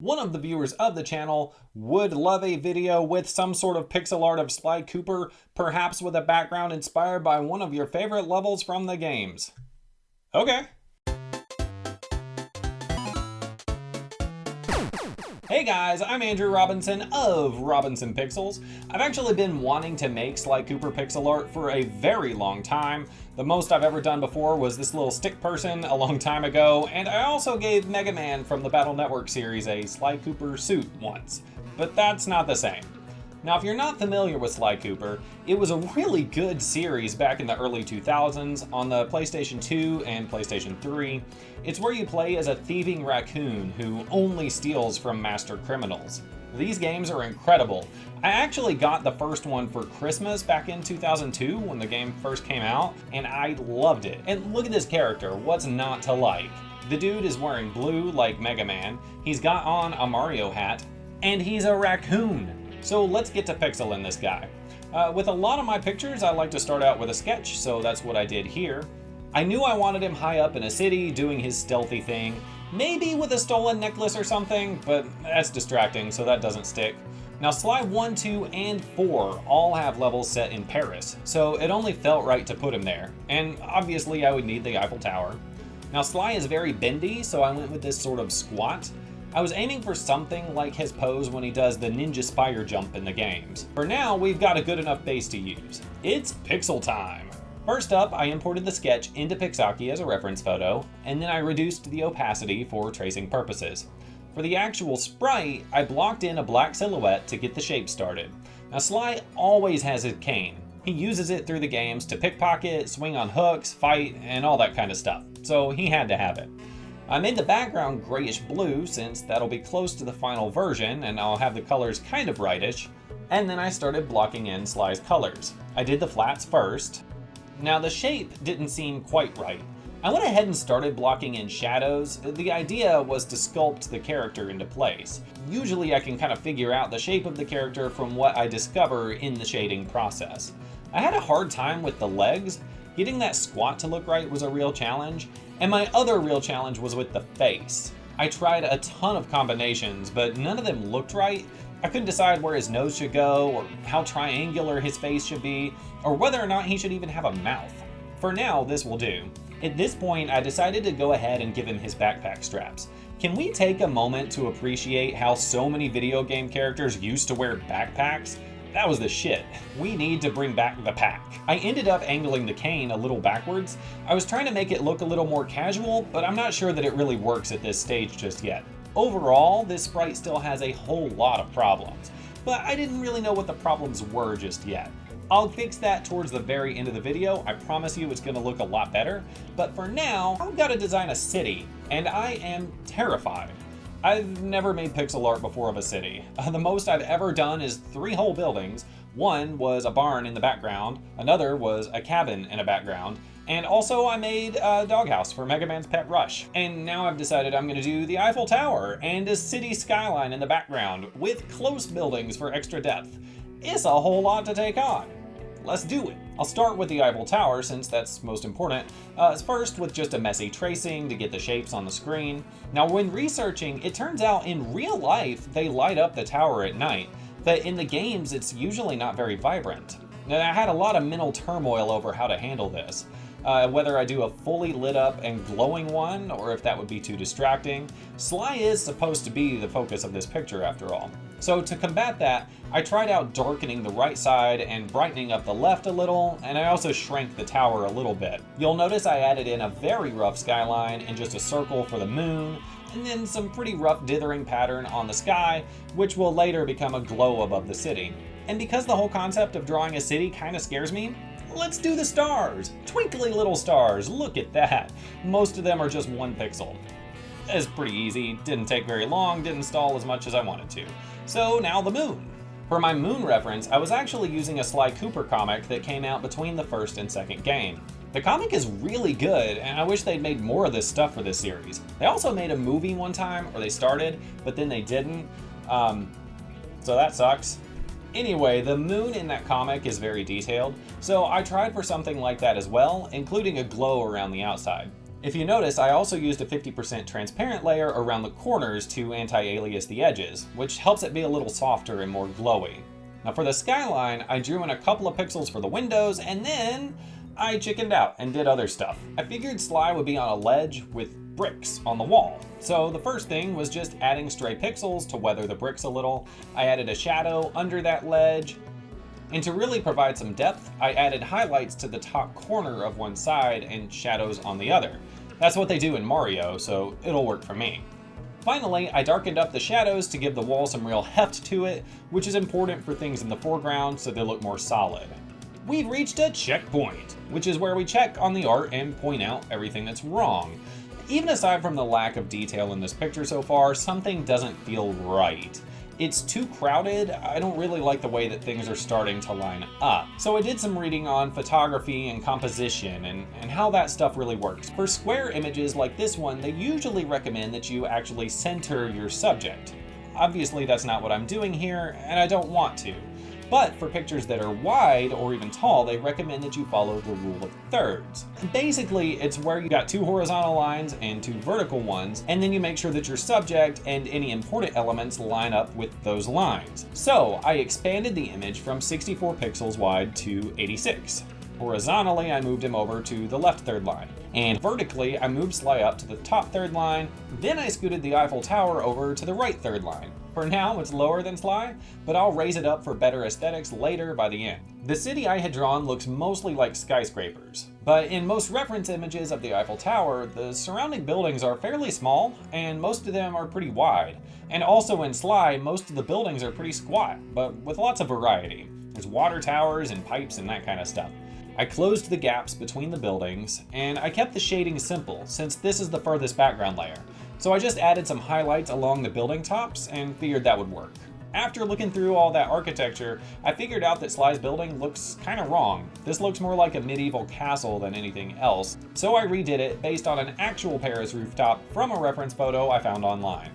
One of the viewers of the channel would love a video with some sort of pixel art of Sly Cooper, perhaps with a background inspired by one of your favorite levels from the games. Okay. Hey guys, I'm Andrew Robinson of Robinson Pixels. I've actually been wanting to make Sly Cooper pixel art for a very long time. The most I've ever done before was this little stick person a long time ago, and I also gave Mega Man from the Battle Network series a Sly Cooper suit once. But that's not the same. Now, if you're not familiar with Sly Cooper, it was a really good series back in the early 2000s on the PlayStation 2 and PlayStation 3. It's where you play as a thieving raccoon who only steals from master criminals. These games are incredible. I actually got the first one for Christmas back in 2002 when the game first came out, and I loved it. And look at this character, what's not to like? The dude is wearing blue like Mega Man, he's got on a Mario hat, and he's a raccoon. So let's get to pixeling this guy. With a lot of my pictures, I like to start out with a sketch, so that's what I did here. I knew I wanted him high up in a city, doing his stealthy thing, maybe with a stolen necklace or something, but that's distracting, so that doesn't stick. Now Sly 1, 2, and 4 all have levels set in Paris, so it only felt right to put him there, and obviously I would need the Eiffel Tower. Now Sly is very bendy, so I went with this sort of squat. I was aiming for something like his pose when he does the ninja spire jump in the games. For now, we've got a good enough base to use. It's pixel time! First up, I imported the sketch into Pixaki as a reference photo, and then I reduced the opacity for tracing purposes. For the actual sprite, I blocked in a black silhouette to get the shape started. Now Sly always has his cane. He uses it through the games to pickpocket, swing on hooks, fight, and all that kind of stuff, so he had to have it. I made the background grayish blue since that'll be close to the final version and I'll have the colors kind of brightish, and then I started blocking in Sly's colors. I did the flats first. Now the shape didn't seem quite right. I went ahead and started blocking in shadows. The idea was to sculpt the character into place. Usually I can kind of figure out the shape of the character from what I discover in the shading process. I had a hard time with the legs. Getting that squat to look right was a real challenge, and my other real challenge was with the face. I tried a ton of combinations, but none of them looked right. I couldn't decide where his nose should go, or how triangular his face should be, or whether or not he should even have a mouth. For now, this will do. At this point, I decided to go ahead and give him his backpack straps. Can we take a moment to appreciate how so many video game characters used to wear backpacks? That was the shit. We need to bring back the pack. I ended up angling the cane a little backwards. I was trying to make it look a little more casual, but I'm not sure that it really works at this stage just yet. Overall, this sprite still has a whole lot of problems, but I didn't really know what the problems were just yet. I'll fix that towards the very end of the video. I promise you it's gonna look a lot better, but for now, I've got to design a city, and I am terrified. I've never made pixel art before of a city. The most I've ever done is 3 whole buildings. One was a barn in the background, another was a cabin in a background, and also I made a doghouse for Mega Man's Pet Rush. And now I've decided I'm gonna do the Eiffel Tower and a city skyline in the background with close buildings for extra depth. It's a whole lot to take on. Let's do it. I'll start with the Eiffel Tower since that's most important. First with just a messy tracing to get the shapes on the screen. Now when researching, it turns out in real life they light up the tower at night, but in the games it's usually not very vibrant. Now I had a lot of mental turmoil over how to handle this. Whether I do a fully lit up and glowing one or if that would be too distracting. Sly is supposed to be the focus of this picture after all. So to combat that, I tried out darkening the right side and brightening up the left a little, and I also shrank the tower a little bit. You'll notice I added in a very rough skyline and just a circle for the moon, and then some pretty rough dithering pattern on the sky, which will later become a glow above the city. And because the whole concept of drawing a city kind of scares me, let's do the stars! Twinkly little stars, look at that! Most of them are just 1 pixel. It's pretty easy, didn't take very long, didn't stall as much as I wanted to. So now the moon. For my moon reference, I was actually using a Sly Cooper comic that came out between the first and second game. The comic is really good, and I wish they'd made more of this stuff for this series. They also made a movie one time, or they started, but then they didn't. So that sucks. Anyway, the moon in that comic is very detailed, so I tried for something like that as well, including a glow around the outside. If you notice, I also used a 50% transparent layer around the corners to anti-alias the edges, which helps it be a little softer and more glowy. Now for the skyline, I drew in a couple of pixels for the windows, and then I chickened out and did other stuff. I figured Sly would be on a ledge with bricks on the wall. So the first thing was just adding stray pixels to weather the bricks a little. I added a shadow under that ledge. And to really provide some depth, I added highlights to the top corner of one side and shadows on the other. That's what they do in Mario, so it'll work for me. Finally, I darkened up the shadows to give the wall some real heft to it, which is important for things in the foreground so they look more solid. We've reached a checkpoint, which is where we check on the art and point out everything that's wrong. Even aside from the lack of detail in this picture so far, something doesn't feel right. It's too crowded. I don't really like the way that things are starting to line up. So I did some reading on photography and composition and how that stuff really works. For square images like this one, they usually recommend that you actually center your subject. Obviously that's not what I'm doing here, and I don't want to. But for pictures that are wide or even tall, they recommend that you follow the rule of thirds. Basically, it's where you got 2 horizontal lines and 2 vertical ones, and then you make sure that your subject and any important elements line up with those lines. So I expanded the image from 64 pixels wide to 86. Horizontally, I moved him over to the left third line. And vertically, I moved Sly up to the top third line, then I scooted the Eiffel Tower over to the right third line. For now, it's lower than Sly, but I'll raise it up for better aesthetics later by the end. The city I had drawn looks mostly like skyscrapers, but in most reference images of the Eiffel Tower, the surrounding buildings are fairly small, and most of them are pretty wide. And also in Sly, most of the buildings are pretty squat, but with lots of variety. There's water towers and pipes and that kind of stuff. I closed the gaps between the buildings, and I kept the shading simple, since this is the furthest background layer. So I just added some highlights along the building tops and figured that would work. After looking through all that architecture, I figured out that Sly's building looks kind of wrong. This looks more like a medieval castle than anything else, so I redid it based on an actual Paris rooftop from a reference photo I found online.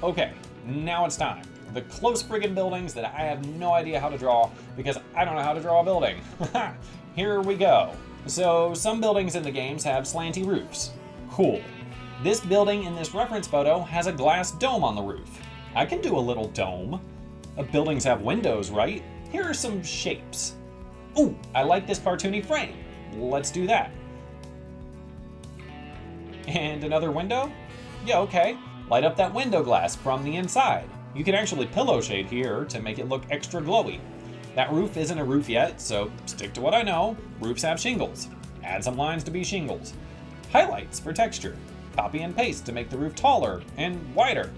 Okay, now it's time. The close friggin' buildings that I have no idea how to draw because I don't know how to draw a building. Here we go. So some buildings in the games have slanty roofs. Cool. This building in this reference photo has a glass dome on the roof. I can do a little dome. Buildings have windows, right? Here are some shapes. Ooh, I like this cartoony frame. Let's do that. And another window? Yeah, okay. Light up that window glass from the inside. You can actually pillow shade here to make it look extra glowy. That roof isn't a roof yet, so stick to what I know. Roofs have shingles. Add some lines to be shingles. Highlights for texture. Copy and paste to make the roof taller and wider.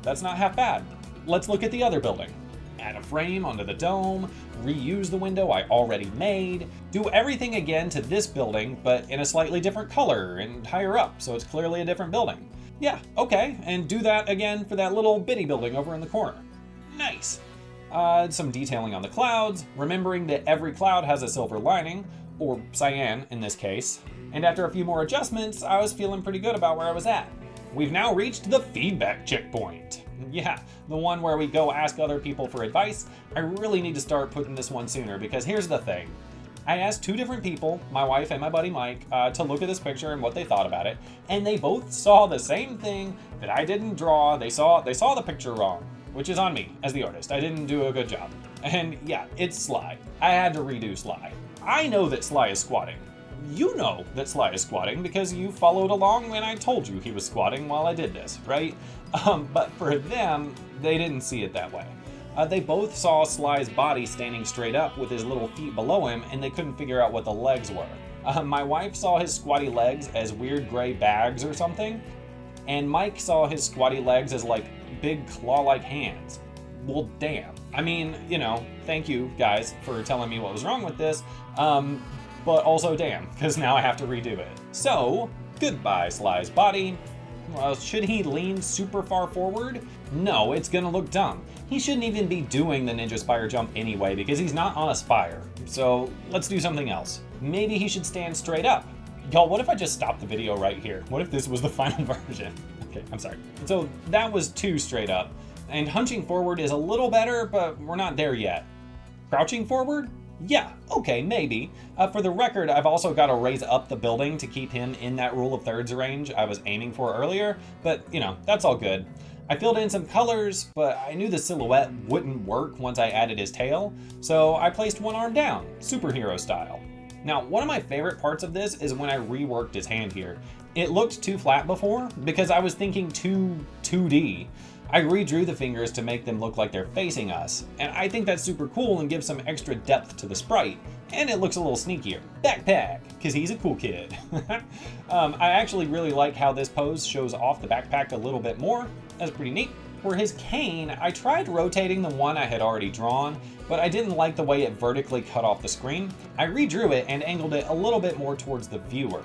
That's not half bad. Let's look at the other building. Add a frame onto the dome, reuse the window I already made, do everything again to this building, but in a slightly different color and higher up, so it's clearly a different building. Yeah, okay, and do that again for that little bitty building over in the corner. Nice. Some detailing on the clouds, remembering that every cloud has a silver lining, or cyan in this case. And after a few more adjustments, I was feeling pretty good about where I was at. We've now reached the feedback checkpoint. Yeah, the one where we go ask other people for advice. I really need to start putting this one sooner because here's the thing. I asked 2 different people, my wife and my buddy Mike, to look at this picture and what they thought about it, and they both saw the same thing that I didn't draw. They saw the picture wrong, which is on me as the artist. I didn't do a good job. And yeah, it's Sly. I had to redo Sly. I know that Sly is squatting. You know that Sly is squatting because you followed along when I told you he was squatting while I did this, right? But for them, they didn't see it that way. They both saw Sly's body standing straight up with his little feet below him, and they couldn't figure out what the legs were. My wife saw his squatty legs as weird gray bags or something, and Mike saw his squatty legs as like big claw-like hands. Well, damn. I mean, you know, thank you guys for telling me what was wrong with this, but also damn, because now I have to redo it. So, goodbye Sly's body. Well, should he lean super far forward? No, it's gonna look dumb. He shouldn't even be doing the ninja spire jump anyway because he's not on a spire. So let's do something else. Maybe he should stand straight up. Y'all, what if I just stopped the video right here? What if this was the final version? Okay, I'm sorry. So that was too straight up. And hunching forward is a little better, but we're not there yet. Crouching forward? Yeah, okay, maybe. For the record, I've also got to raise up the building to keep him in that rule of thirds range I was aiming for earlier, but that's all good. I filled in some colors, but I knew the silhouette wouldn't work once I added his tail, so I placed one arm down, superhero style. Now, one of my favorite parts of this is when I reworked his hand here. It looked too flat before because I was thinking too 2D. I redrew the fingers to make them look like they're facing us, and I think that's super cool and gives some extra depth to the sprite, and it looks a little sneakier. Backpack, because he's a cool kid. I actually really like how this pose shows off the backpack a little bit more. That's pretty neat. For his cane, I tried rotating the one I had already drawn, but I didn't like the way it vertically cut off the screen. I redrew it and angled it a little bit more towards the viewer.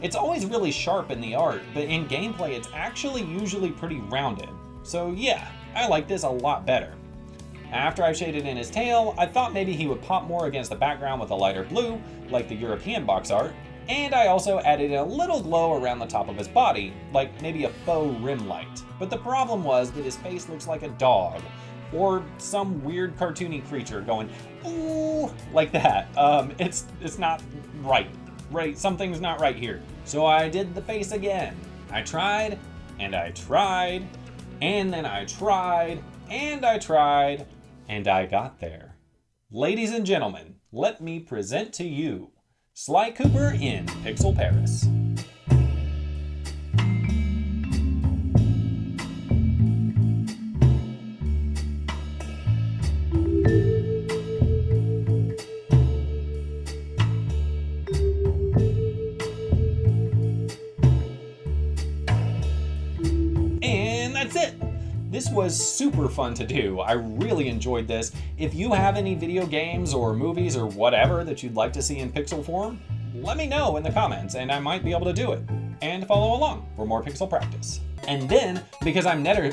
It's always really sharp in the art, but in gameplay it's actually usually pretty rounded. So yeah, I like this a lot better. After I shaded in his tail, I thought maybe he would pop more against the background with a lighter blue, like the European box art, and I also added a little glow around the top of his body, like maybe a faux rim light. But the problem was that his face looks like a dog, or some weird cartoony creature going, ooh, like that. It's not right. Something's not right here. So I did the face again. I tried, and I tried, and then I tried, and I tried, and I got there. Ladies and gentlemen, let me present to you Sly Cooper in Pixel Paris. And that's it. This was super fun to do. I really enjoyed this. If you have any video games or movies or whatever that you'd like to see in pixel form, let me know in the comments and I might be able to do it. And follow along for more pixel practice. And then, because I've never